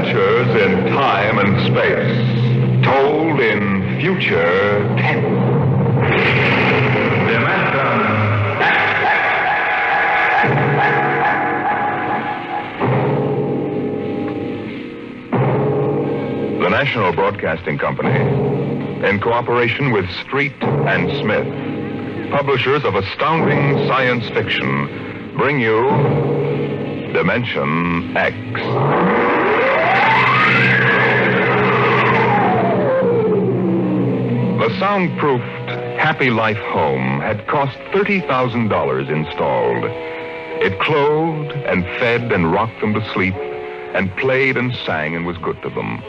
Adventures in time and space, told in future tense. The National Broadcasting Company, in cooperation with Street and Smith, publishers of astounding science fiction, bring you Dimension X. The soundproofed Happy Life home had cost $30,000 installed. It clothed and fed and rocked them to sleep and played and sang and was good to them.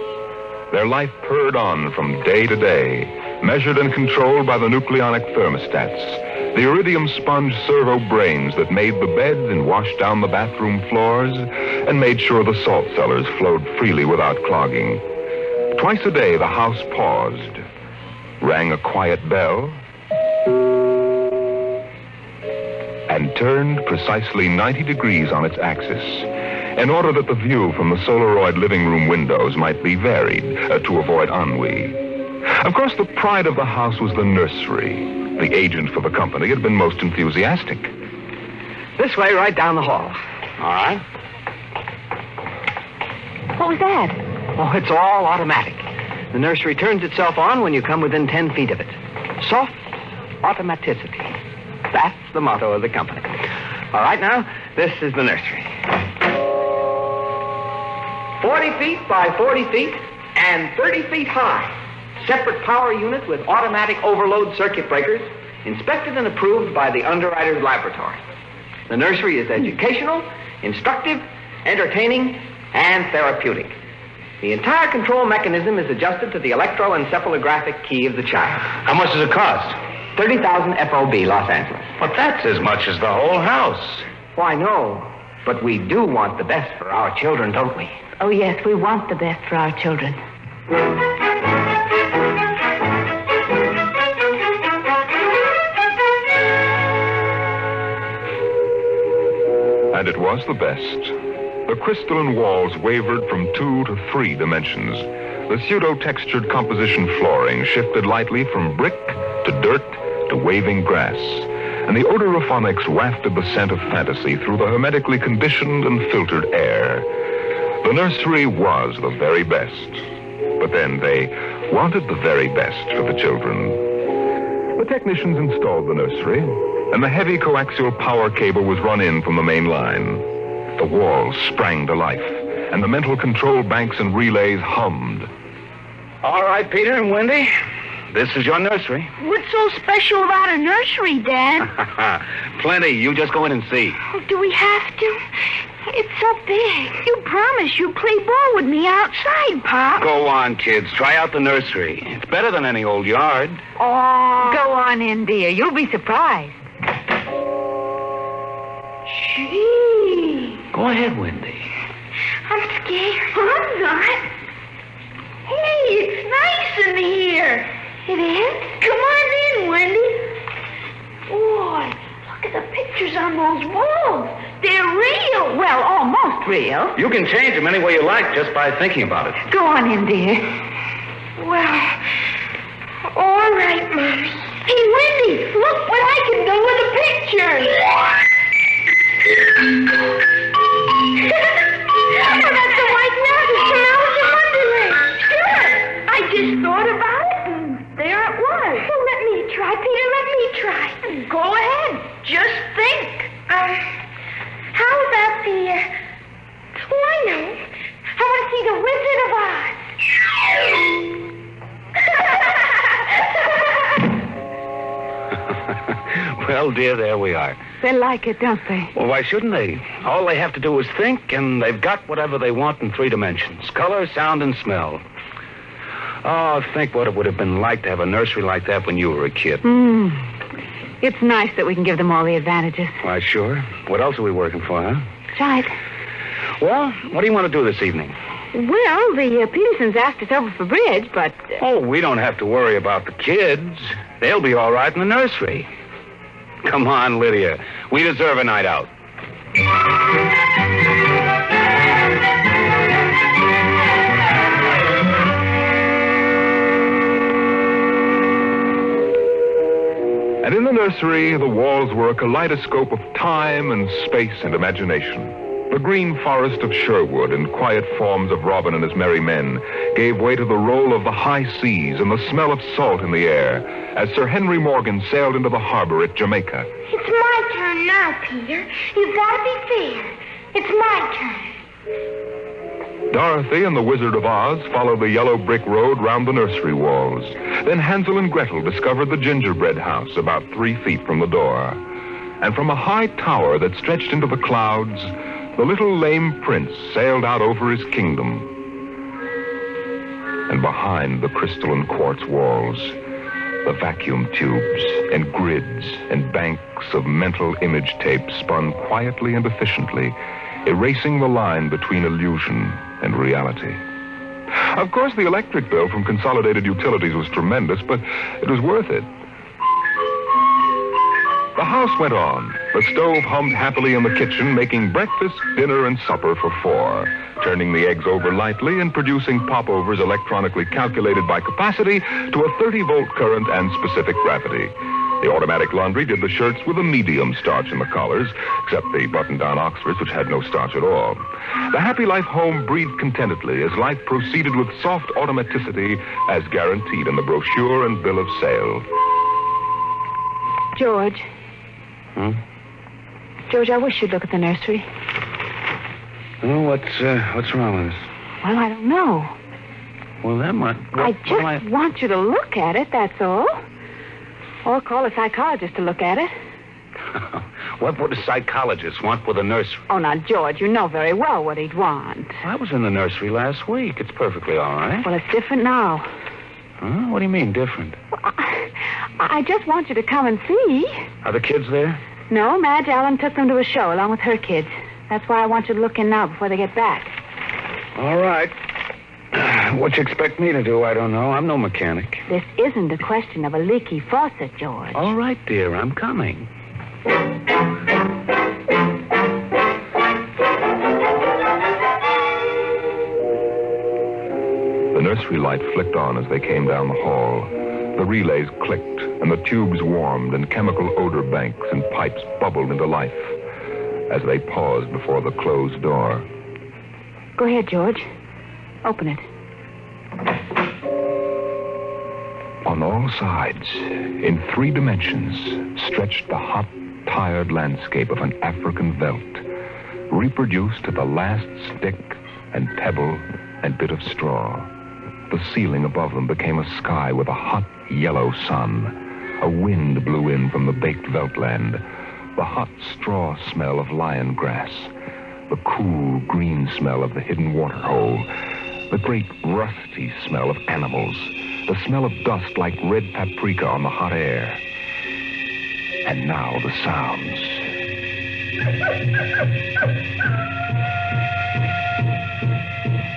Their life purred on from day to day, measured and controlled by the nucleonic thermostats, the iridium sponge servo brains that made the beds and washed down the bathroom floors and made sure the salt cellars flowed freely without clogging. Twice a day, the house paused, rang a quiet bell, and turned precisely 90 degrees on its axis, in order that the view from the Solaroid living room windows might be varied to avoid ennui. Of course, the pride of the house was the nursery. The agent for the company had been most enthusiastic. This way, right down the hall. All right. What was that? Oh, it's all automatic. The nursery turns itself on when you come within 10 feet of it. Soft automaticity. That's the motto of the company. All right, now, this is the nursery. 40 feet by 40 feet and 30 feet high. Separate power unit with automatic overload circuit breakers, inspected and approved by the underwriter's laboratory. The nursery is educational, instructive, entertaining, and therapeutic. The entire control mechanism is adjusted to the electroencephalographic key of the child. How much does it cost? 30,000 FOB, Los Angeles. But that's as much as the whole house. Why, no. But we do want the best for our children, don't we? Oh, yes, we want the best for our children. And it was the best. The crystalline walls wavered from 2 to 3 dimensions. The pseudo-textured composition flooring shifted lightly from brick to dirt to waving grass. And the odorophonics wafted the scent of fantasy through the hermetically conditioned and filtered air. The nursery was the very best. But then they wanted the very best for the children. The technicians installed the nursery, and the heavy coaxial power cable was run in from the main line. The walls sprang to life, and the mental control banks and relays hummed. All right, Peter and Wendy, this is your nursery. What's so special about a nursery, Dad? Plenty. You just go in and see. Oh, do we have to? It's so big. You promised you'd play ball with me outside, Pop. Go on, kids. Try out the nursery. It's better than any old yard. Oh. Go on in, dear. You'll be surprised. Gee. Go ahead, Wendy. I'm scared. I'm not. Hey, it's nice in here. It is? Come on in, Wendy. Boy, look at the pictures on those walls. They're real. Well, almost real. You can change them any way you like just by thinking about it. Go on in, dear. Well, all right, Mommy. Hey, Wendy, look what I can do with the pictures. I got the white mountains from Alice in Wonderland. Sure. I just thought about it, and there it was. Well, let me try, Peter. Let me try. Go ahead. Just think. How about the... Oh, I know. I want to see the Wizard of Oz. Well, dear, there we are. They like it, don't they? Well, why shouldn't they? All they have to do is think, and they've got whatever they want in 3 dimensions. Color, sound, and smell. Oh, think what it would have been like to have a nursery like that when you were a kid. It's nice that we can give them all the advantages. Why, sure. What else are we working for, huh? Right. Well, what do you want to do this evening? Well, the Petersons asked us over for bridge, but... Oh, we don't have to worry about the kids. They'll be all right in the nursery. Come on, Lydia. We deserve a night out. nursery, the walls were a kaleidoscope of time and space and imagination. The green forest of Sherwood and quiet forms of Robin and his merry men gave way to the roll of the high seas and the smell of salt in the air as Sir Henry Morgan sailed into the harbor at Jamaica. It's my turn now, Peter. You've got to be fair. It's my turn. Dorothy and the Wizard of Oz followed the yellow brick road round the nursery walls. Then Hansel and Gretel discovered the gingerbread house about 3 feet from the door. And from a high tower that stretched into the clouds, the little lame prince sailed out over his kingdom. And behind the crystal and quartz walls, the vacuum tubes and grids and banks of mental image tape spun quietly and efficiently, erasing the line between illusion and reality. Of course, the electric bill from Consolidated Utilities was tremendous, but it was worth it. The house went on. The stove hummed happily in the kitchen, making breakfast, dinner, and supper for 4, turning the eggs over lightly and producing popovers electronically calculated by capacity to a 30-volt current and specific gravity. The automatic laundry did the shirts with a medium starch in the collars, except the button-down Oxfords, which had no starch at all. The Happy Life home breathed contentedly as life proceeded with soft automaticity as guaranteed in the brochure and bill of sale. George. George, I wish you'd look at the nursery. Oh, what's wrong with this? Well, I don't know. Well, that might... I just want you to look at it, that's all. Or call a psychologist to look at it. What would a psychologist want with a nursery? Oh, now, George, you know very well what he'd want. I was in the nursery last week. It's perfectly all right. Well, it's different now. Huh? What do you mean, different? Well, I just want you to come and see. Are the kids there? No, Madge Allen took them to a show along with her kids. That's why I want you to look in now before they get back. All right. What you expect me to do, I don't know. I'm no mechanic. This isn't a question of a leaky faucet, George. All right, dear, I'm coming. The nursery light flicked on as they came down the hall. The relays clicked, and the tubes warmed, and chemical odor banks and pipes bubbled into life as they paused before the closed door. Go ahead, George. Open it. On all sides, in 3 dimensions, stretched the hot, tired landscape of an African veldt, reproduced to the last stick and pebble and bit of straw. The ceiling above them became a sky with a hot, yellow sun. A wind blew in from the baked veldtland, the hot straw smell of lion grass, the cool green smell of the hidden waterhole, the great rusty smell of animals, the smell of dust like red paprika on the hot air. And now the sounds.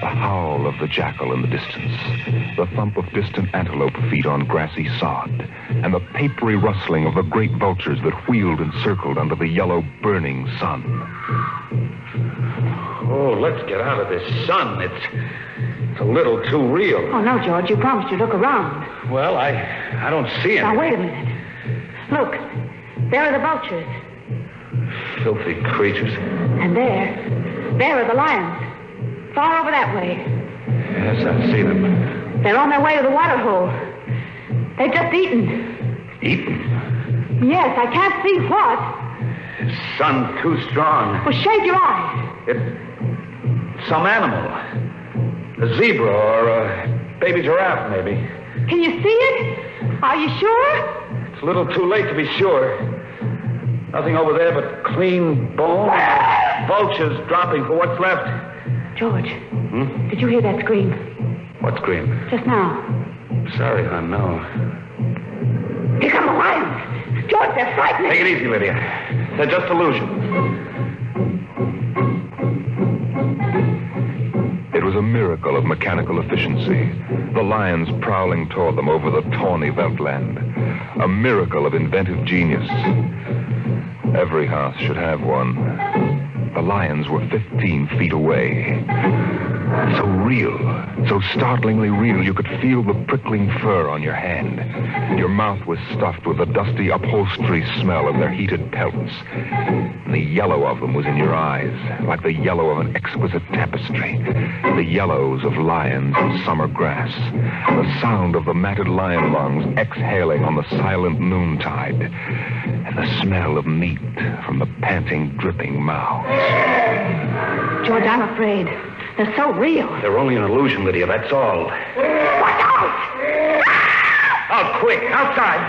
The howl of the jackal in the distance, the thump of distant antelope feet on grassy sod, and the papery rustling of the great vultures that wheeled and circled under the yellow burning sun. Oh, let's get out of this sun. It's a little too real. Oh, no, George, you promised you'd look around. Well, I don't see anything. Now, wait a minute. Look, there are the vultures. Filthy creatures. And there are the lions. Far over that way. Yes, I see them. They're on their way to the water hole. They've just eaten. Eaten? Yes, I can't see what. The sun's too strong. Well, shade your eyes. It's some animal. A zebra or a baby giraffe, maybe. Can you see it? Are you sure? It's a little too late to be sure. Nothing over there but clean bone. Vultures dropping for what's left. George, did you hear that scream? What scream? Just now. Sorry, hon, no. Here come the lions. George, they're frightening. Take it easy, Lydia. They're just illusions. It was a miracle of mechanical efficiency, the lions prowling toward them over the tawny veldtland. A miracle of inventive genius. Every house should have one. the lions were 15 feet away. So real, so startlingly real, you could feel the prickling fur on your hand. Your mouth was stuffed with the dusty upholstery smell of their heated pelts. And the yellow of them was in your eyes, like the yellow of an exquisite tapestry. The yellows of lions in summer grass. The sound of the matted lion lungs exhaling on the silent noontide. And the smell of meat from the panting, dripping mouths. George, I'm afraid. They're so real. They're only an illusion, Lydia, that's all. Watch out! Out, quick, outside.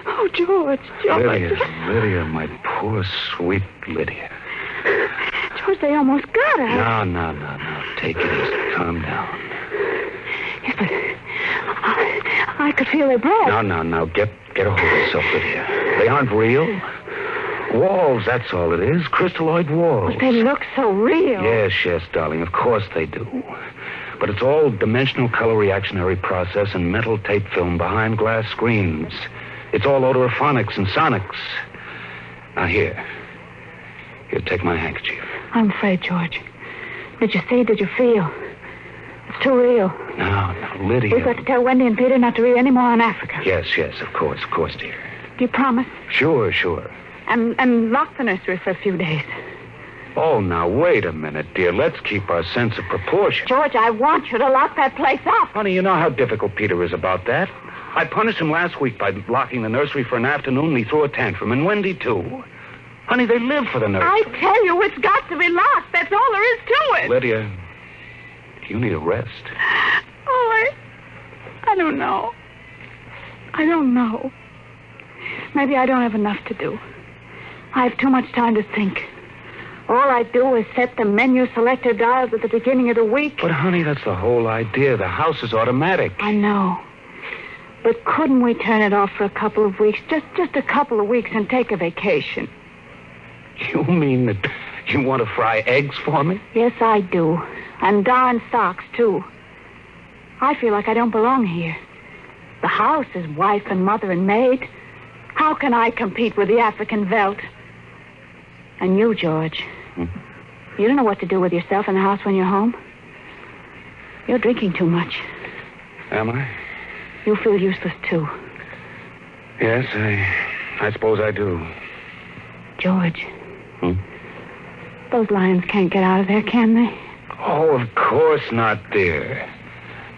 Oh, George. Lydia, my poor, sweet Lydia. George, they almost got her. No. Take it easy. Calm down. Yes, but I could feel their breath. No. Get a hold of yourself, Lydia. They aren't real. Walls, that's all it is. Crystalloid walls. But they look so real. Yes, darling. Of course they do. But it's all dimensional color reactionary process and mental tape film behind glass screens. It's all odorophonics and sonics. Now, here, take my handkerchief. I'm afraid, George. Did you see? Did you feel? It's too real. No, Lydia. We've got to tell Wendy and Peter not to read any more on Africa. Yes, of course, dear. Do you promise? Sure. And lock the nursery for a few days. Oh, now, wait a minute, dear. Let's keep our sense of proportion. George, I want you to lock that place up. Honey, you know how difficult Peter is about that. I punished him last week by locking the nursery for an afternoon, and he threw a tantrum, and Wendy, too. Honey, they live for the nursery. I tell you, it's got to be locked. That's all there is to it. Lydia, you need a rest. Oh, I don't know. Maybe I don't have enough to do. I have too much time to think. All I do is set the menu selector dials at the beginning of the week. But, honey, that's the whole idea. The house is automatic. I know. But couldn't we turn it off for a couple of weeks? Just a couple of weeks and take a vacation. You mean that you want to fry eggs for me? Yes, I do. And darn socks, too. I feel like I don't belong here. The house is wife and mother and maid. How can I compete with the African Veldt? And you, George, you don't know what to do with yourself in the house when you're home. You're drinking too much. Am I? You feel useless, too. Yes, I suppose I do. George. Those lions can't get out of there, can they? Oh, of course not, dear.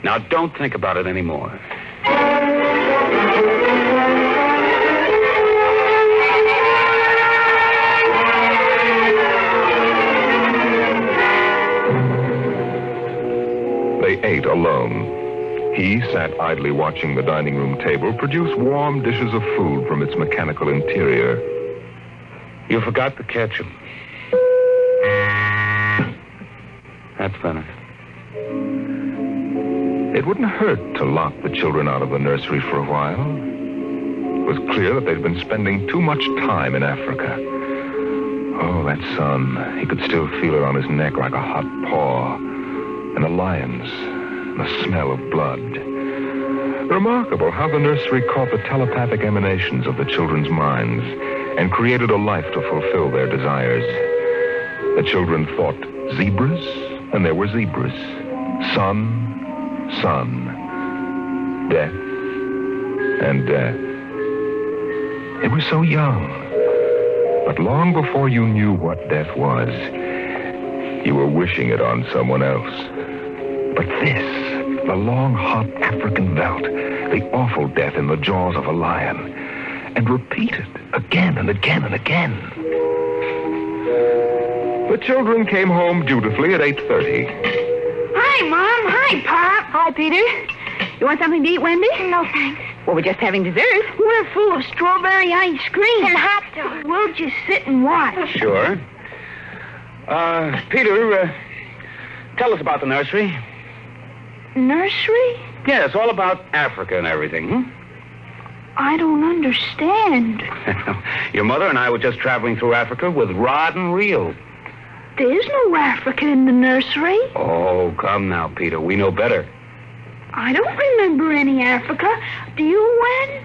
Now, don't think about it anymore. They ate alone. He sat idly watching the dining room table produce warm dishes of food from its mechanical interior. You forgot the ketchup. That's better. It wouldn't hurt to lock the children out of the nursery for a while. It was clear that they'd been spending too much time in Africa. Oh, that sun. He could still feel it on his neck like a hot paw. And the lions, and the smell of blood. Remarkable how the nursery caught the telepathic emanations of the children's minds and created a life to fulfill their desires. The children thought zebras, and there were zebras. Sun, death, and death. They were so young. But long before you knew what death was, you were wishing it on someone else. But this, the long, hot African Veldt, the awful death in the jaws of a lion, and repeated again and again and again. The children came home dutifully at 8:30. Hi, Mom. Hi, Pop. Hi, Peter. You want something to eat, Wendy? No, thanks. Well, we're just having dessert. We're full of strawberry ice cream. And hot dogs. We'll just sit and watch. Sure. Peter, tell us about the nursery. Nursery? Yes, all about Africa and everything. I don't understand. Your mother and I were just traveling through Africa with rod and reel. There's no Africa in the nursery. Oh, come now, Peter. We know better. I don't remember any Africa. Do you, Wen?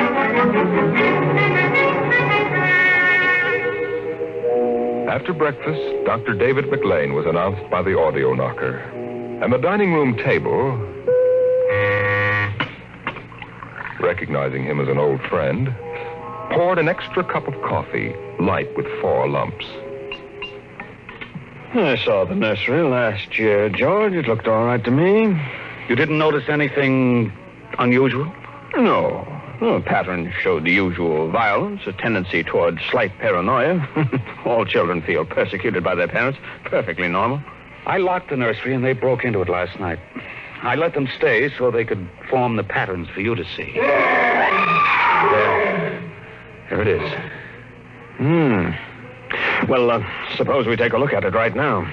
Bye. After breakfast, Dr. David McLean was announced by the audio knocker. And the dining room table, recognizing him as an old friend, poured an extra cup of coffee, light with 4 lumps. I saw the nursery last year, George. It looked all right to me. You didn't notice anything unusual? No. The pattern showed the usual violence, a tendency toward slight paranoia. All children feel persecuted by their parents. Perfectly normal. I locked the nursery and they broke into it last night. I let them stay so they could form the patterns for you to see. There it is. Well, suppose we take a look at it right now.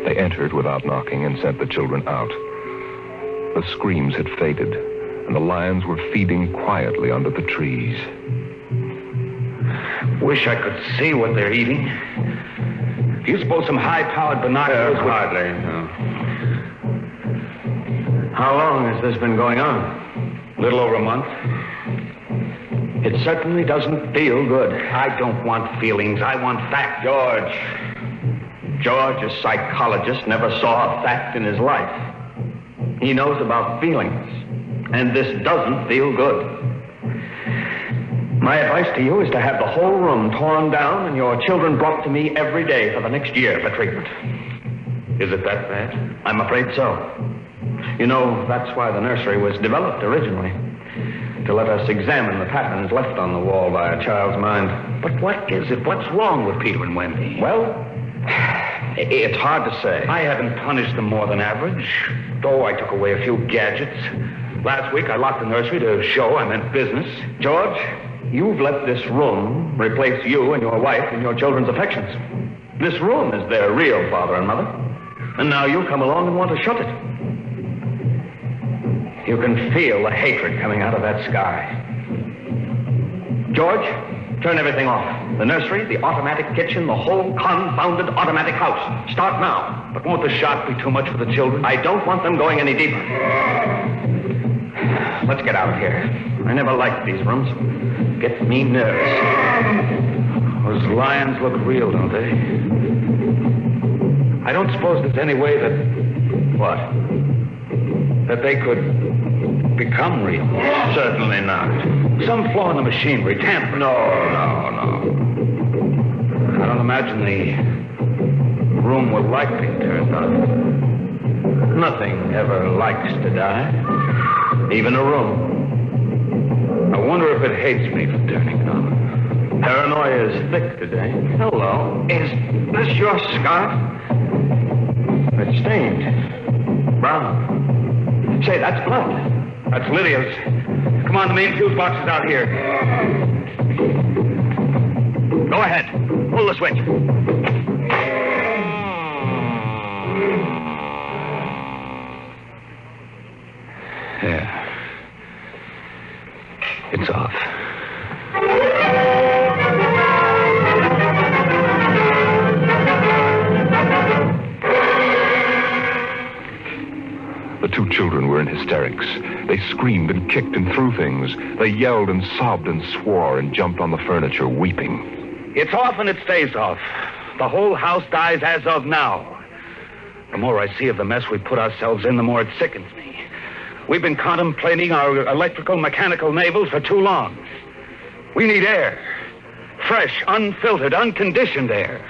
They entered without knocking and sent the children out. The screams had faded, and the lions were feeding quietly under the trees. Wish I could see what they're eating. Do you suppose some high-powered binoculars would... Hardly, no. How long has this been going on? A little over a month. It certainly doesn't feel good. I don't want feelings. I want fact. George, a psychologist, never saw a fact in his life. He knows about feelings, and this doesn't feel good. My advice to you is to have the whole room torn down and your children brought to me every day for the next year for treatment. Is it that bad? I'm afraid so. You know, that's why the nursery was developed originally, to let us examine the patterns left on the wall by a child's mind. But what is it? What's wrong with Peter and Wendy? Well, it's hard to say. I haven't punished them more than average, though I took away a few gadgets. Last week, I locked the nursery to show I meant business. George, you've let this room replace you and your wife in your children's affections. This room is their real father and mother. And now you come along and want to shut it. You can feel the hatred coming out of that sky. George, turn everything off. The nursery, the automatic kitchen, the whole confounded automatic house. Start now. But won't the shock be too much for the children? I don't want them going any deeper. Let's get out of here. I never liked these rooms. Get me nervous. Those lions look real, don't they? I don't suppose there's any way that... What? That they could become real. Certainly not. Some flaw in the machinery, tamper. No. I don't imagine the room will like being turned on. Nothing ever likes to die. Even a room. I wonder if it hates me for turning it on. Paranoia is thick today. Hello. Is this your scarf? It's stained. Brown. Say, that's blood. That's Lydia's. Come on, the main fuse box is out here. Go ahead. Pull the switch. Yeah. It's off. The 2 children were in hysterics. They screamed and kicked and threw things. They yelled and sobbed and swore and jumped on the furniture, weeping. It's off and it stays off. The whole house dies as of now. The more I see of the mess we put ourselves in, the more it sickens me. We've been contemplating our electrical, mechanical navels for too long. We need air. Fresh, unfiltered, unconditioned air.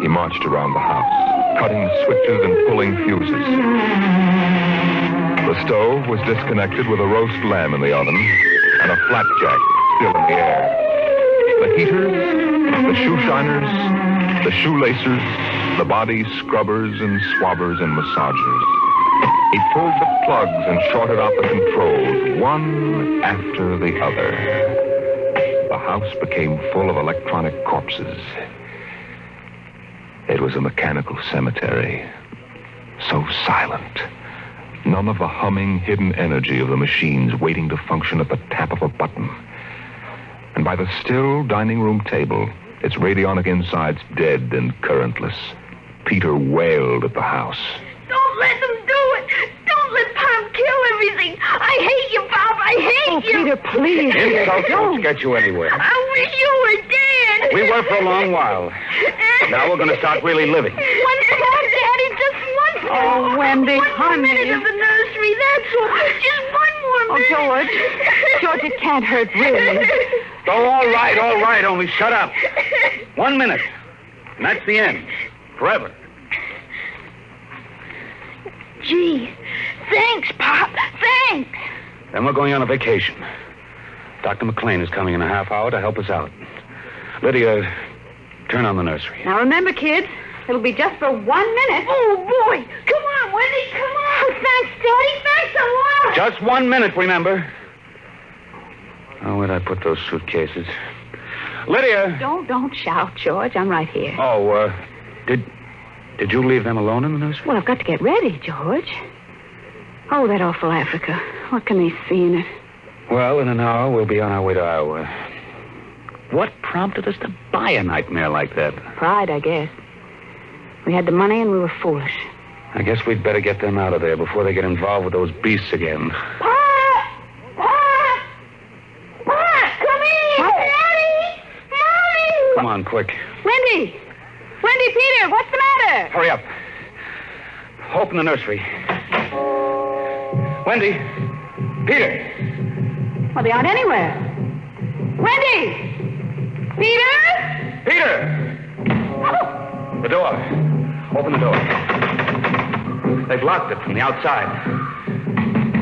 He marched around the house, cutting switches and pulling fuses. The stove was disconnected with a roast lamb in the oven and a flapjack still in the air. The heaters, the shoe shiners, the shoelacers, the body scrubbers and swabbers and massagers. He pulled the plugs and shorted out the controls, one after the other. The house became full of electronic corpses. It was a mechanical cemetery, so silent. None of the humming, hidden energy of the machines waiting to function at the tap of a button. And by the still dining room table, its radionic insides dead and currentless, Peter wailed at the house. Don't let them do it. Don't let Pom kill nothing. I hate you, Bob. I hate you. Peter, please. Insults won't get you anywhere. I wish you were dead. We were for a long while. Now we're going to start really living. One more, Daddy. Just one more. Oh, Wendy, one honey. One minute of the nursery, that's all. Just one more minute. George. George, it can't hurt, really. Oh, all right. Only shut up. 1 minute. And that's the end. Forever. Gee, thanks, Pop. Thanks. Then we're going on a vacation. Dr. McLean is coming in a half hour to help us out. Lydia, turn on the nursery. Now, remember, kids, it'll be just for 1 minute. Oh, boy. Come on, Wendy. Come on. Thanks, Daddy. Thanks a lot. Just 1 minute, remember. Oh, where'd I put those suitcases? Lydia! Don't shout, George. I'm right here. Oh, did you leave them alone in the nursery? Well, I've got to get ready, George. Oh, that awful Africa. What can they see in it? Well, in an hour, we'll be on our way to Iowa. What prompted us to buy a nightmare like that? Pride, I guess. We had the money and we were foolish. I guess we'd better get them out of there before they get involved with those beasts again. Pop! Come in! Daddy! Mommy! Come on, quick. Wendy! Peter, what's the matter? Hurry up. Open the nursery. Wendy! Peter! Well, they aren't anywhere. Wendy! Peter! Peter! Oh. The door. Open the door. They've locked it from the outside.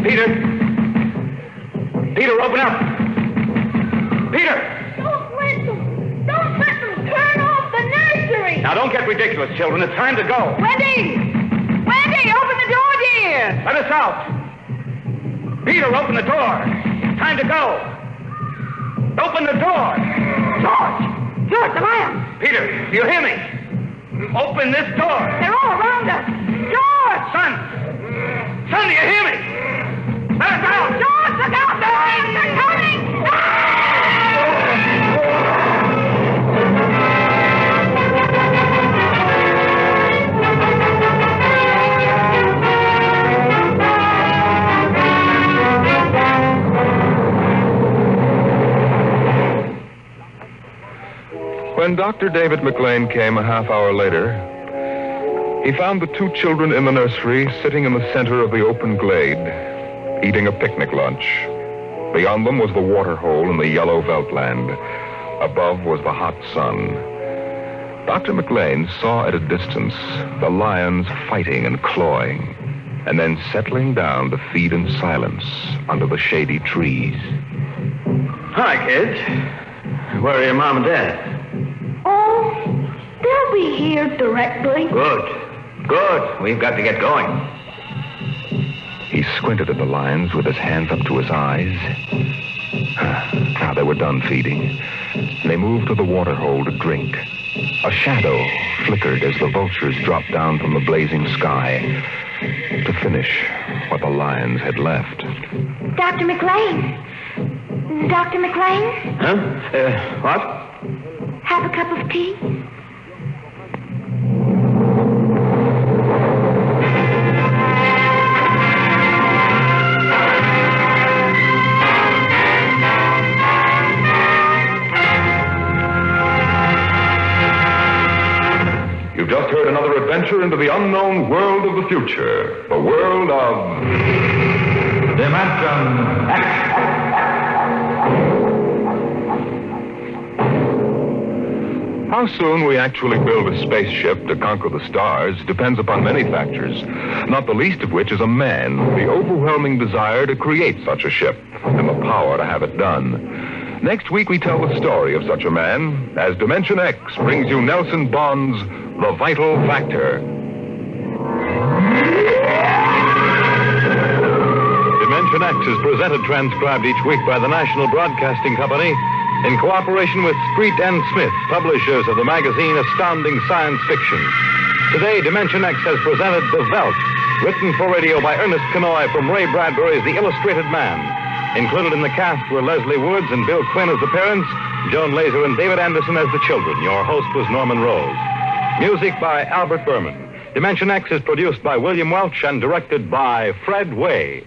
Peter! Peter, open up! Peter! Don't let them turn off the nursery! Now, don't get ridiculous, children. It's time to go. Wendy, open the door, dear! Let us out. Peter, open the door. It's time to go. Open the door. George, the lions! Peter, do you hear me? Open this door. They're all around us! George! Son, do you hear me? Let us out. George, look out! The lions are coming! When Dr. David McLean came a half hour later, he found the two children in the nursery sitting in the center of the open glade, eating a picnic lunch. Beyond them was the water hole in the yellow Veldt land. Above was the hot sun. Dr. McLean saw at a distance the lions fighting and clawing, and then settling down to feed in silence under the shady trees. Hi, kids. Where are your mom and dad? Oh, they'll be here directly. Good. We've got to get going. He squinted at the lions with his hands up to his eyes. Now they were done feeding. They moved to the water hole to drink. A shadow flickered as the vultures dropped down from the blazing sky to finish what the lions had left. Dr. McLean. Dr. McLean? Huh? What? Have a cup of tea? You've just heard another adventure into the unknown world of the future. The world of Dimension X. How soon we actually build a spaceship to conquer the stars depends upon many factors, not the least of which is a man, the overwhelming desire to create such a ship, and the power to have it done. Next week we tell the story of such a man as Dimension X brings you Nelson Bond's The Vital Factor. Dimension X is presented transcribed each week by the National Broadcasting Company in cooperation with Street and Smith, publishers of the magazine Astounding Science Fiction. Today, Dimension X has presented The Veldt, written for radio by Ernest Kenoy from Ray Bradbury's The Illustrated Man. Included in the cast were Leslie Woods and Bill Quinn as the parents, Joan Laser and David Anderson as the children. Your host was Norman Rose. Music by Albert Berman. Dimension X is produced by William Welch and directed by Fred Way.